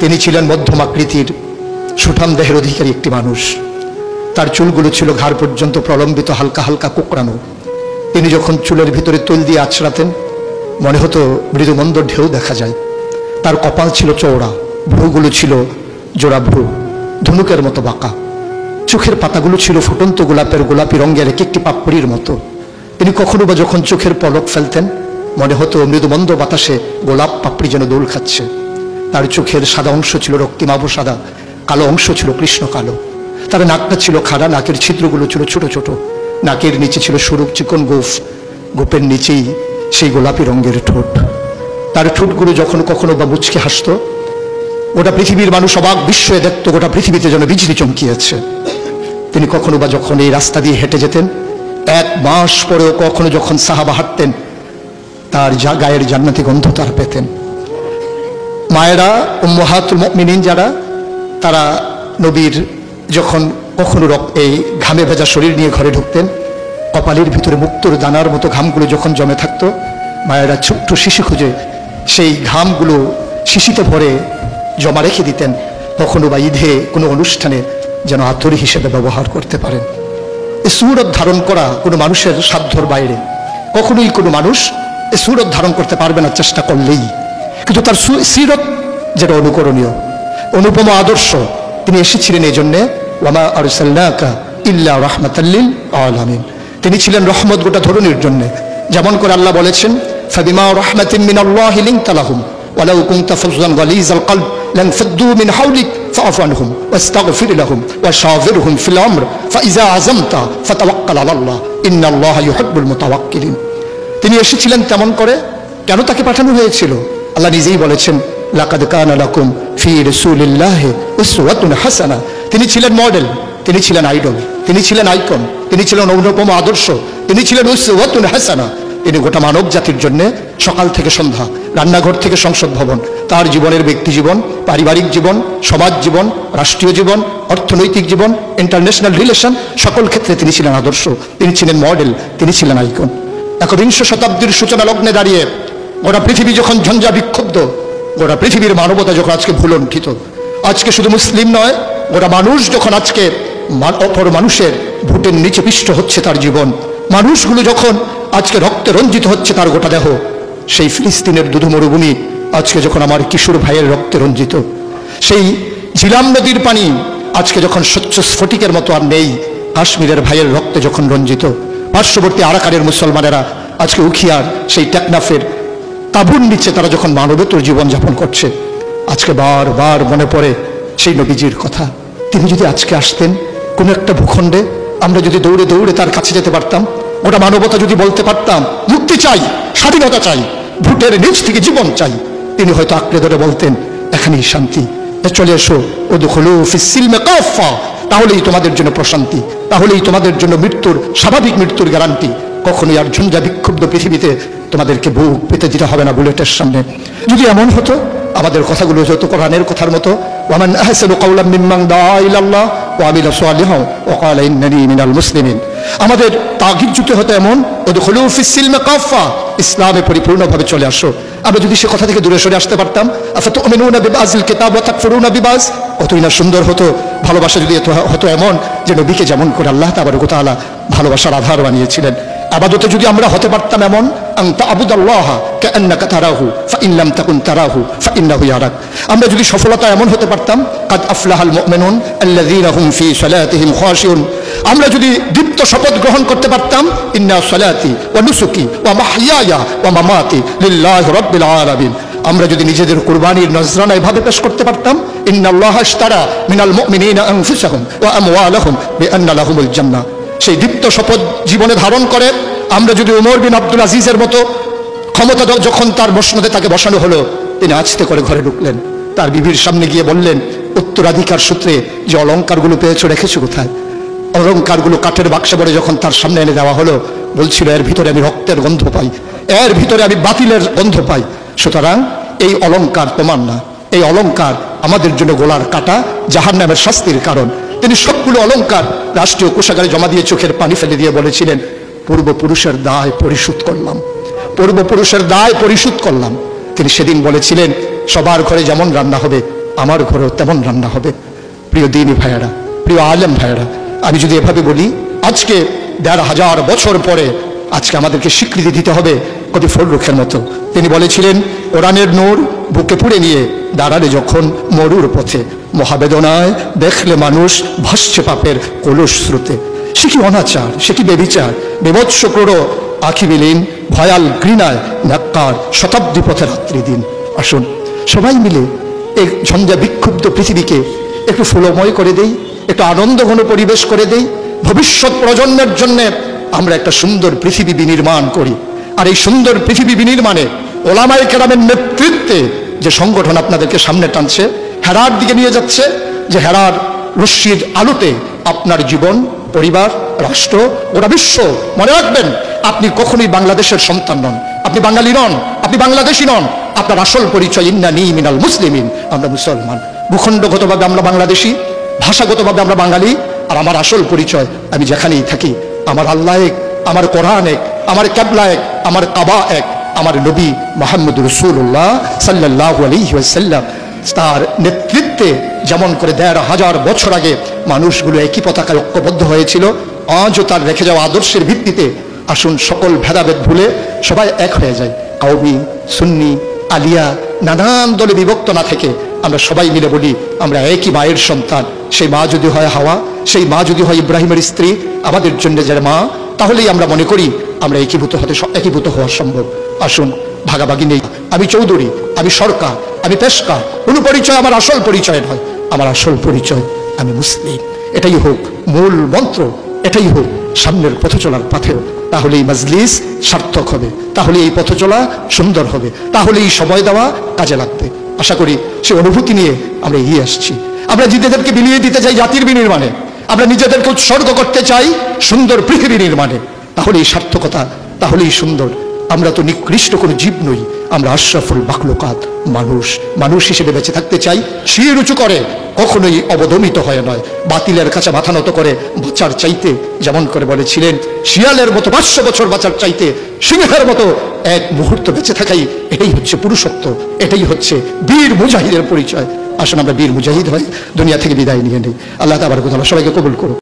তিনি ছিলেন মধ্যম আকৃতির সুঠাম দেহের অধিকারী একটি মানুষ। তার চুলগুলো ছিল ঘাড় পর্যন্ত প্রলম্বিত, হালকা হালকা কোঁকড়ানো। তিনি যখন চুলের ভিতরে তৈল দিয়ে আছড়াতেন মনে হতো মৃদুমন্দ ঢেউ দেখা যায়। তার কপাল ছিল চওড়া, ভ্রুগুলো ছিল জোড়া ভ্রু, ধনুকের মতো বাঁকা। চোখের পাতাগুলো ছিল ফুটন্ত গোলাপি রঙের এক একটি পাপড়ির মতো। তিনি কখনো বা যখন চোখের পলক ফেলতেন মনে হতো মৃদুমন্দ বাতাসে গোলাপ পাপড়ি যেন দোল খাচ্ছে। তার চোখের সাদা অংশ ছিল রক্তিমাভ সাদা, কালো অংশ ছিল কৃষ্ণ কালো। তার নাকটা ছিল খাড়া, নাকের ছিদ্রগুলো ছিল ছোট ছোট, নাকের নিচে ছিল সরু চিকন গোফ, গোপের নিচেই সেই গোলাপি রঙের ঠোঁট। তার ঠোঁটগুলো যখন কখনো বা মুচকে হাসত গোটা পৃথিবীর মানুষ অবাক বিস্ময়ে দেখত গোটা পৃথিবীতে যেন বিজলি চমকিয়েছে। তিনি কখনো বা যখন এই রাস্তা দিয়ে হেঁটে যেতেন, 1 মাস পরেও কখনো যখন সাহাবা হাঁটতেন তার গায়ের জান্নাতি গন্ধ তার পেতেন। মায়েরা উম্মাহাতুল মুমিনিন যারা, তারা নবীর যখন কখনো এই ঘামে ভেজা শরীর নিয়ে ঘরে ঢুকতেন, কপালের ভিতরে মুক্তোর দানার মতো ঘামগুলো যখন জমে থাকতো, মায়েরা ছোট্ট শিশি খুঁজে সেই ঘামগুলো শিশিতে ভরে জমা রেখে দিতেন, কখনো বা ঈদে কোনো অনুষ্ঠানে যেন আতর হিসেবে ব্যবহার করতে পারেন। এই সুরত ধারণ করা কোনো মানুষের সাধ্যর বাইরে। কখনোই কোনো মানুষ এই সুরত ধারণ করতে পারবে না চেষ্টা করলেই, কিন্তু তার সিরত যেটা অনুকরণীয়, অনুপম আদর্শ। তিনি এসেছিলেন এই জন্যে ওয়ামা আরসালনাকা ইল্লা রাহমাতাল লিল আলামিন। তিনি ছিলেন রহমত গোটা ধরনের জন্য। যেমন করে আল্লাহ বলেছেন ফাবিমা রাহমাতিন মিনাল্লাহি লিনতা লাহুম ওয়ালাউ কুনতা ফাযযান গালিযাল কলব লানফাদ্দু মিন হাওলিক ফাআফু আনহুম ওয়াস্তাগফির লাহুম ওয়াশাওিরহুম ফিল আমর ফাইযা আযামতা ফাতাওয়াক্কাল আলাল্লাহ ইন্নাল্লাহা ইউহিব্বুল মুতাওয়াক্কিলিন। তিনি এসেছিলেন তেমন করে। কেন তাকে পাঠানো হয়েছিল? আল্লাহ নিজেই বলেছেন লাকাদ কানা লাকুম ফি রাসূলিল্লাহি উসওয়াতুন হাসানাহ। তিনি ছিলেন মডেল, তিনি ছিলেন আইডল, তিনি ছিলেন আইকন, তিনি ছিলেন অনুপম আদর্শ, তিনি ছিলেন উসওয়াতুন হাসানাহ। তিনি গোটা মানব জাতির জন্য সকাল থেকে সন্ধ্যা, রান্নাঘর থেকে সংসদ ভবন, তার জীবনের ব্যক্তি জীবন, পারিবারিক জীবন, সমাজ জীবন, রাষ্ট্রীয় জীবন, অর্থনৈতিক জীবন, ইন্টারন্যাশনাল রিলেশন, সকল ক্ষেত্রে তিনি ছিলেন আদর্শ, তিনি ছিলেন মডেল, তিনি ছিলেন আইকন। 21 শতাব্দীর সূচনা লগ্নে দাঁড়িয়ে গোটা পৃথিবী যখন ঝঞ্ঝা বিক্ষুব্ধ, গোটা পৃথিবীর মানবতা যখন আজকে ভুলণ্ঠিত, আজকে শুধু মুসলিম নয় গোটা মানুষ যখন আজকে অপর মানুষের ভোটের নিচে পিষ্ট হচ্ছে তার জীবন, মানুষগুলো যখন আজকে রক্তে রঞ্জিত হচ্ছে তার গোটা দেহ, সেই ফিলিস্তিনের দুধু মরুভূমি আজকে যখন আমার কিশোর ভাইয়ের রক্তে রঞ্জিত, সেই ঝিলাম নদীর পানি আজকে যখন স্বচ্ছ স্ফটিকের মতো আর নেই, কাশ্মীরের ভাইয়ের রক্তে যখন রঞ্জিত, পার্শ্ববর্তী আরাকানের মুসলমানেরা আজকে উখিয়ার সেই টেকনাফের তাঁবুর নিচে তারা যখন মানবেতর জীবনযাপন করছে, আজকে বারবার মনে পড়ে সেই নবীজির কথা। তিনি যদি আজকে আসতেন কোনো একটা ভূখণ্ডে, আমরা যদি দৌড়ে দৌড়ে তার কাছে যেতে পারতাম, ওটা মানবতা যদি বলতে পারতাম মুক্তি চাই, স্বাধীনতা চাই, ভোটের নিচ থেকে জীবন চাই, তিনি হয়তো আঁকড়ে ধরে বলতেন এখানেই শান্তি, চলে এসো উদখুলু ফিস সিলমি কাফা, তাহলেই তোমাদের জন্য প্রশান্তি, তাহলেই তোমাদের জন্য মৃত্যুর স্বাভাবিক মৃত্যুর গ্যারান্টি। কখনোই আর ঝঞ্ঝা বিক্ষুব্ধ পৃথিবীতে তোমাদেরকে বুক পেতে দিতে হবে না বুলেটের সামনে। যদি এমন হতো আমাদের কথাগুলো যত কোরআনের কথার মতো, ওয়ামান আহসানু কাওলাম মিম্মান দাআ ইলাল্লাহ ওয়া আমিলা সালিহান ওয়া ক্বালা ইন্নানী মিনাল মুসলিমিন। আমাদের তাগিদ জুতে হতো এমন উদখুলু ফিস সিলমি কাফা, ইসলামে পরিপূর্ণভাবে চলে আসো। আমরা যদি সে কথা থেকে দূরে সরে আসতে পারতাম, আফাতুমিনুনা বিবাযিল কিতাব ওয়া তাকফুরুনা বিবায, কতই না সুন্দর হতো। ভালোবাসা যদি হতো এমন যে নবীকে যেমন করে আল্লাহ তাবারক ওয়া তাআলা ভালোবাসার আধার বানিয়েছিলেন, আবাদতে যদি আমরা হতে পারতাম এমন আন তা'বুদাল্লাহ কাআন্নাকা তারাহু ফাইন লাম তাকুন তারাহু ফাইন্নাহু ইয়ারাক। আমরা যদি সফলতা এমন হতে পারতাম কাদ আফলাহাল মুমিনুন আল্লাযীনা হুম ফি সালাতিহিম খাশিউন। আমরা যদি দীপ্ত শপথ গ্রহণ করতে পারতাম ইন্না সালাতি ওয়া নুসুকি ওয়া মাহইয়ায়া ওয়া মামাতি লিল্লাহি রাব্বিল আলামিন। আমরা যদি নিজেদের কুরবানির নজরানা এভাবে পেশ করতে পারতাম ইন্নাল্লাহা ইশতারা মিনাল মুমিনিনা আনফুসাহুম ওয়া আমওয়ালাহুম বিআন্না লাহুমুল জান্নাহ। সেই দীপ্ত শপথ জীবনে ধারণ করে আমরা যদি উমর বিন আব্দুল আজিজের মতো ক্ষমতা যখন তার মসনদে তাকে বসানো হলো, তিনি আস্তে করে ঘরে ঢুকলেন, তার বিবির সামনে গিয়ে বললেন উত্তরাধিকার সূত্রে যে অলঙ্কারগুলো পেয়েছো রেখেছো কোথায়? অলঙ্কারগুলো কাঠের বাক্সে ভরে যখন তার সামনে এনে দেওয়া হলো, বলছিল এর ভিতরে আমি রক্তের গন্ধ পাই, এর ভিতরে আমি বাতিলের গন্ধ পাই। সুতরাং এই অলঙ্কার তোমার না, এই অলঙ্কার আমাদের জন্য গোলার কাটা, জাহান্নামের শাস্তির কারণ। তিনি সবগুলো অলঙ্কার রাষ্ট্রীয় কোষাগারে জমা দিয়ে চোখের পানি ফেলে দিয়ে বলেছিলেন পূর্বপুরুষের দায় পরিশোধ করলাম, পূর্বপুরুষের দায় পরিশোধ করলাম। তিনি সেদিন বলেছিলেন সবার ঘরে যেমন রান্না হবে আমার ঘরেও তেমন রান্না হবে। প্রিয় দিনী ভাইয়েরা, প্রিয় আলেম ভাইয়েরা, আমি যদি এভাবে বলি, আজকে ১৫০০ বছর পরে আজকে আমাদেরকে স্বীকৃতি দিতে হবে কবি ফররুখের মতো। তিনি বলেছিলেন, কোরআনের নূর বুকে পুড়ে নিয়ে দাঁড়ালে যখন মরুর পথে, মহাবেদনায় দেখলে মানুষ ভাসছে পাপের কলস স্রোতে। সে কি অনাচার, সে কি বেবিচার, বিভৎস ক্রোড় আখি বিলীন, ভয়াল ঘৃণায় ন্যাক্কার শতাব্দী পথে রাত্রি দিন। আসুন সবাই মিলে এই ঝঞ্ঝা বিক্ষুব্ধ পৃথিবীকে একটু ফুলময় করে দেই, একটু আনন্দঘন পরিবেশ করে দেই। ভবিষ্যৎ প্রজন্মের জন্য আমরা একটা সুন্দর পৃথিবী বিনির্মাণ করি। আর এই সুন্দর পৃথিবী বিনির্মাণে ওলামায়ে কেরামের নেতৃত্বে যে সংগঠন আপনাদেরকে সামনে টানছে, হেরার দিকে নিয়ে যাচ্ছে, যে হেরার রশ্মির আলোতে আপনার জীবন, পরিবার, রাষ্ট্র, গোটা বিশ্ব, মনে রাখবেন, আপনি কখনোই বাংলাদেশের সন্তান নন, আপনি বাঙালি নন, আপনি বাংলাদেশি নন। আপনার আসল পরিচয় ইন্নানী মিনাল মুসলিমিন, আমরা মুসলমান। ভূখণ্ডগতভাবে আমরা বাংলাদেশি, ভাষাগতভাবে আমরা বাঙালি। আর আমার আসল পরিচয়, আমি যেখানেই থাকি, আমার আল্লাহ এক, আমার কোরআন এক, আমার কিবলা এক, আমার কাবা এক, আমার নবী মুহাম্মদ রাসূলুল্লাহ সাল্লাল্লাহু আলাইহি ওয়াসাল্লাম। তার নেতৃত্বে যেমন করে ১৫০০ বছর আগে মানুষগুলো একই পতাকায় ঐক্যবদ্ধ হয়েছিল, আজও তার রেখে যাওয়া আদর্শের ভিত্তিতে আসুন সকল ভেদাভেদ ভুলে সবাই এক হয়ে যায়। কাউমি, সুন্নি, আলিয়া, নানান দলে বিভক্ত না থেকে আমরা সবাই মিলে বলি, আমরা একই মায়ের সন্তান। সেই মা যদি হয় হাওয়া, সেই মা যদি হয় ইব্রাহিমের স্ত্রী, আমাদের জন্য যারা মা, তাহলেই আমরা মনে করি আমরা একীভূত হওয়া সম্ভব। আসুন ভাগাভাগি নেই, আমি চৌধুরী, আমি সরকার, আমি পেশকার, কোনো পরিচয় আমার আসল পরিচয় নয়। আমার আসল পরিচয় আমি মুসলিম। এটাই হোক মূল মন্ত্র, এটাই হোক সামনের পথ চলার পাথেও। তাহলে এই মজলিস সার্থক হবে, তাহলে এই পথ চলা সুন্দর হবে, তাহলে এই সময় দেওয়া কাজে লাগবে। আশা করি সে অনুভূতি নিয়ে আমরা এগিয়ে আসছি। আমরা নিজেদেরকে বিলিয়ে দিতে চাই জাতির বিনির্মাণে, আমরা নিজেদেরকে উৎসর্গ করতে চাই সুন্দর পৃথিবী নির্মাণে। তাহলেই সার্থকতা, তাহলেই সুন্দর। আমরা তো নিকৃষ্ট কোনো জীব নই, আমরা আশরাফুল মাখলুকাত, মানুষ। মানুষ হিসেবে বেঁচে থাকতে চাই শির উঁচু করে, কখনোই অবদমিত হয়ে নয়, বাতিলের কাছে মাথা নত করে বাঁচার চাইতে, যেমন করে বলেছিলেন, শিয়ালের মতো ৫০০ বছর বাঁচার চাইতে সিংহের মতো এক মুহূর্ত বেঁচে থাকাই, এটাই হচ্ছে পুরুষত্ব, এটাই হচ্ছে বীর মুজাহিদের পরিচয়। আসুন আমরা বীর মুজাহিদ হয়ে দুনিয়া থেকে বিদায় নিয়ে নেই। আল্লাহ তাবারক ওয়া তাআলা সবাইকে কবুল করুন।